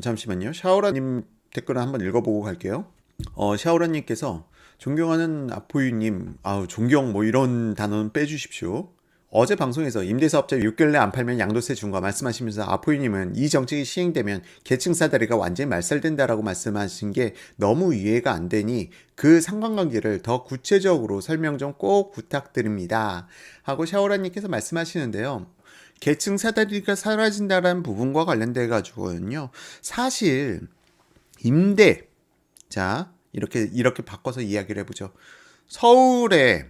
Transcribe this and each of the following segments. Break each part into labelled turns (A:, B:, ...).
A: 잠시만요. 샤오라님 댓글을 한번 읽어보고 갈게요. 샤오라님께서 존경하는 아포유님, 존경 뭐 이런 단어는 빼주십시오. 어제 방송에서 임대사업자 6개월 내 안 팔면 양도세 준 거 말씀하시면서 아포유님은 이 정책이 시행되면 계층 사다리가 완전히 말살된다라고 말씀하신 게 너무 이해가 안 되니 그 상관관계를 더 구체적으로 설명 좀 꼭 부탁드립니다. 하고 샤오라님께서 말씀하시는데요. 계층 사다리가 사라진다는 부분과 관련돼 가지고는요. 사실 임대 자 이렇게 바꿔서 이야기를 해보죠. 서울에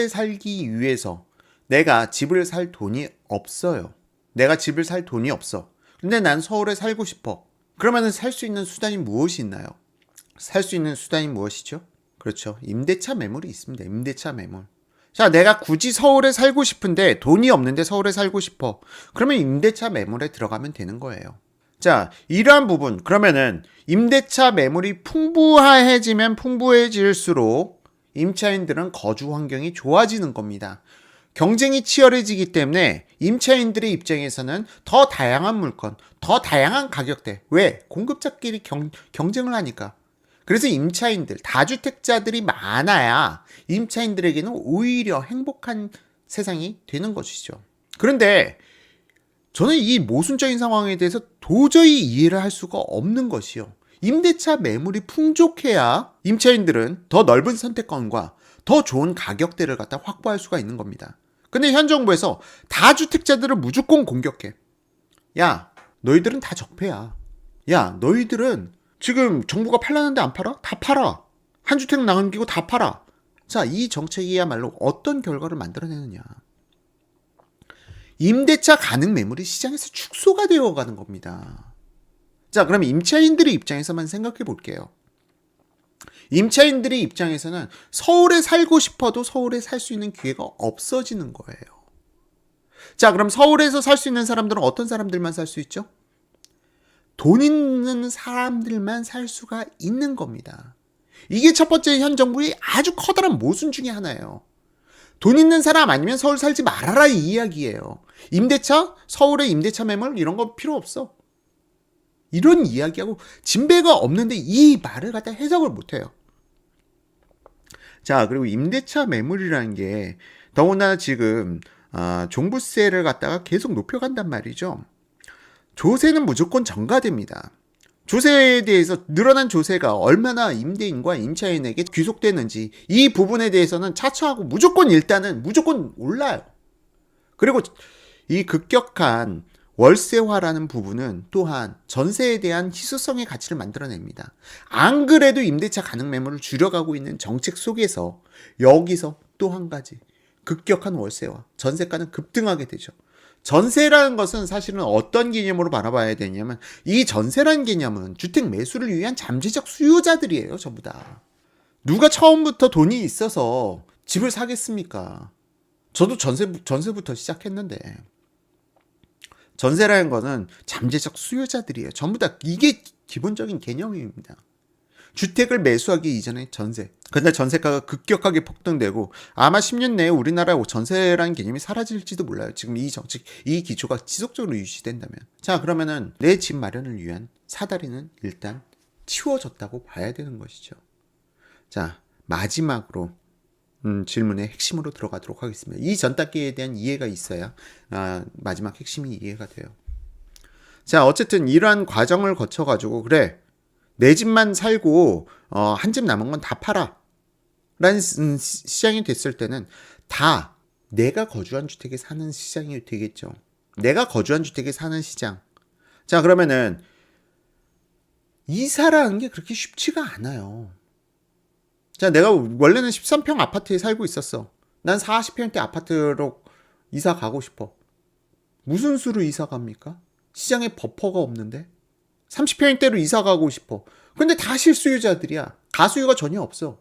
A: 살기 위해서 내가 집을 살 돈이 없어요. 내가 집을 살 돈이 없어. 근데 난 서울에 살고 싶어. 그러면 살 수 있는 수단이 무엇이 있나요? 살 수 있는 수단이 무엇이죠? 그렇죠. 임대차 매물이 있습니다. 임대차 매물. 자, 내가 굳이 서울에 살고 싶은데 돈이 없는데 서울에 살고 싶어. 그러면 임대차 매물에 들어가면 되는 거예요. 자, 이러한 부분. 그러면은 임대차 매물이 풍부해지면 풍부해질수록 임차인들은 거주 환경이 좋아지는 겁니다. 경쟁이 치열해지기 때문에 임차인들의 입장에서는 더 다양한 물건, 더 다양한 가격대. 왜? 공급자끼리 경쟁을 하니까. 그래서 임차인들, 다주택자들이 많아야 임차인들에게는 오히려 행복한 세상이 되는 것이죠. 그런데 저는 이 모순적인 상황에 대해서 도저히 이해를 할 수가 없는 것이요. 임대차 매물이 풍족해야 임차인들은 더 넓은 선택권과 더 좋은 가격대를 갖다 확보할 수가 있는 겁니다. 근데 현 정부에서 다주택자들을 무조건 공격해. 야, 너희들은 다 적폐야. 야, 너희들은 지금 정부가 팔라는데 안 팔아? 다 팔아. 한 주택 남기고 다 팔아. 자, 이 정책이야말로 어떤 결과를 만들어내느냐. 임대차 가능 매물이 시장에서 축소가 되어가는 겁니다. 자, 그럼 임차인들의 입장에서만 생각해 볼게요. 임차인들의 입장에서는 서울에 살고 싶어도 서울에 살 수 있는 기회가 없어지는 거예요. 자, 그럼 서울에서 살 수 있는 사람들은 어떤 사람들만 살 수 있죠? 돈 있는 사람들만 살 수가 있는 겁니다. 이게 첫 번째 현 정부의 아주 커다란 모순 중에 하나예요. 돈 있는 사람 아니면 서울 살지 말아라 이 이야기예요. 임대차, 서울의 임대차 매물 이런 거 필요 없어. 이런 이야기하고 진배가 없는데 이 말을 갖다 해석을 못해요. 자, 그리고 임대차 매물이라는 게 더구나 지금 종부세를 갖다가 계속 높여간단 말이죠. 조세는 무조건 전가됩니다. 조세에 대해서 늘어난 조세가 얼마나 임대인과 임차인에게 귀속되는지 이 부분에 대해서는 차차하고 무조건 올라요. 그리고 이 급격한 월세화라는 부분은 또한 전세에 대한 희소성의 가치를 만들어냅니다. 안 그래도 임대차 가능 매물을 줄여가고 있는 정책 속에서 여기서 또 한 가지 급격한 월세화, 전세가는 급등하게 되죠. 전세라는 것은 사실은 어떤 개념으로 바라봐야 되냐면 이 전세라는 개념은 주택 매수를 위한 잠재적 수요자들이에요. 전부 다. 누가 처음부터 돈이 있어서 집을 사겠습니까? 저도 전세부터 시작했는데 전세라는 것은 잠재적 수요자들이에요. 전부 다 이게 기본적인 개념입니다. 주택을 매수하기 이전에 전세. 근데 전세가가 급격하게 폭등되고 아마 10년 내에 우리나라 전세라는 개념이 사라질지도 몰라요. 지금 이 정책, 이 기초가 지속적으로 유지된다면. 자, 그러면은 내 집 마련을 위한 사다리는 일단 치워졌다고 봐야 되는 것이죠. 자, 마지막으로 질문의 핵심으로 들어가도록 하겠습니다. 이 전 단계에 대한 이해가 있어야 마지막 핵심이 이해가 돼요. 자, 어쨌든 이러한 과정을 거쳐가지고 그래 내 집만 살고 한 집 남은 건 다 팔아 라는 시장이 됐을 때는 다 내가 거주한 주택에 사는 시장이 되겠죠. 내가 거주한 주택에 사는 시장. 자, 그러면은 이사라는 게 그렇게 쉽지가 않아요. 자, 내가 원래는 13평 아파트에 살고 있었어. 난 40평대 아파트로 이사 가고 싶어. 무슨 수로 이사 갑니까? 시장에 버퍼가 없는데? 30평대로 이사 가고 싶어. 근데 다 실수요자들이야. 가수요가 전혀 없어.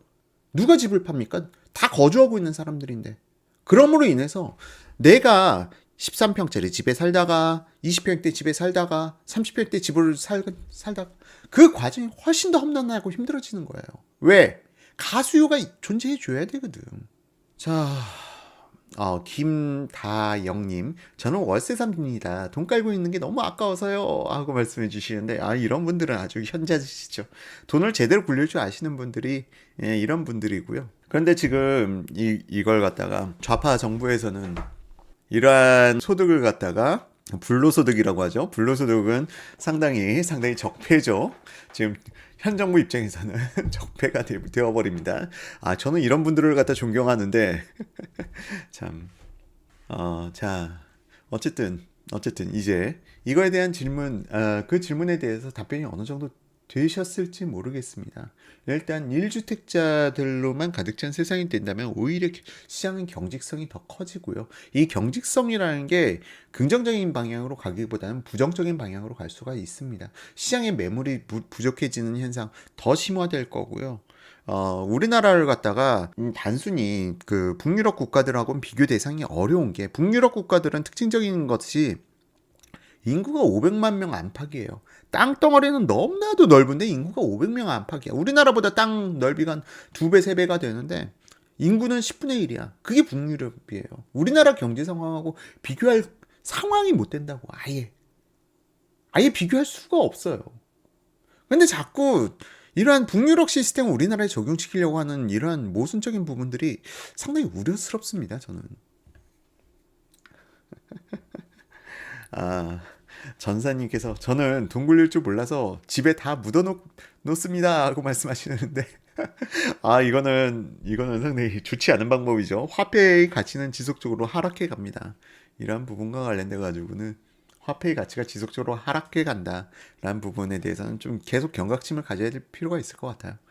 A: 누가 집을 팝니까? 다 거주하고 있는 사람들인데. 그러므로 인해서 내가 13평짜리 집에 살다가 20평대 집에 살다가 30평대 집을 살다가 그 과정이 훨씬 더 험난하고 힘들어지는 거예요. 왜? 가수요가 존재해 줘야 되거든. 자, 김다영님, 저는 월세 삽니다. 돈 깔고 있는 게 너무 아까워서요. 하고 말씀해 주시는데, 이런 분들은 아주 현자시죠. 돈을 제대로 굴릴 줄 아시는 분들이, 예, 이런 분들이고요. 그런데 지금 이걸 갖다가 좌파 정부에서는 이러한 소득을 갖다가 불로소득이라고 하죠. 불로소득은 상당히 적폐죠. 지금 현 정부 입장에서는 적폐가 되어버립니다. 저는 이런 분들을 갖다 존경하는데 참, 자, 어쨌든 이제 이거에 대한 질문, 그 질문에 대해서 답변이 어느 정도 되셨을지 모르겠습니다. 일단 1주택자들로만 가득 찬 세상이 된다면 오히려 시장은 경직성이 더 커지고요. 이 경직성이라는 게 긍정적인 방향으로 가기보다는 부정적인 방향으로 갈 수가 있습니다. 시장의 매물이 부족해지는 현상 더 심화될 거고요. 우리나라를 갖다가 단순히 그 북유럽 국가들하고는 비교 대상이 어려운 게, 북유럽 국가들은 특징적인 것이 인구가 500만 명 안팎이에요. 땅덩어리는 너무나도 넓은데 인구가 500명 안팎이야. 우리나라보다 땅 넓이가 한 2배, 3배가 되는데 인구는 10분의 1이야. 그게 북유럽이에요. 우리나라 경제 상황하고 비교할 상황이 못 된다고. 아예 비교할 수가 없어요. 근데 자꾸 이러한 북유럽 시스템을 우리나라에 적용시키려고 하는 이러한 모순적인 부분들이 상당히 우려스럽습니다. 저는. 아, 전사님께서 저는 돈 굴릴 줄 몰라서 집에 다 놓습니다 하고 말씀하시는데 이거는 상당히 좋지 않은 방법이죠. 화폐의 가치는 지속적으로 하락해 갑니다. 이러한 부분과 관련돼 가지고는 화폐의 가치가 지속적으로 하락해 간다라는 부분에 대해서는 좀 계속 경각심을 가져야 될 필요가 있을 것 같아요.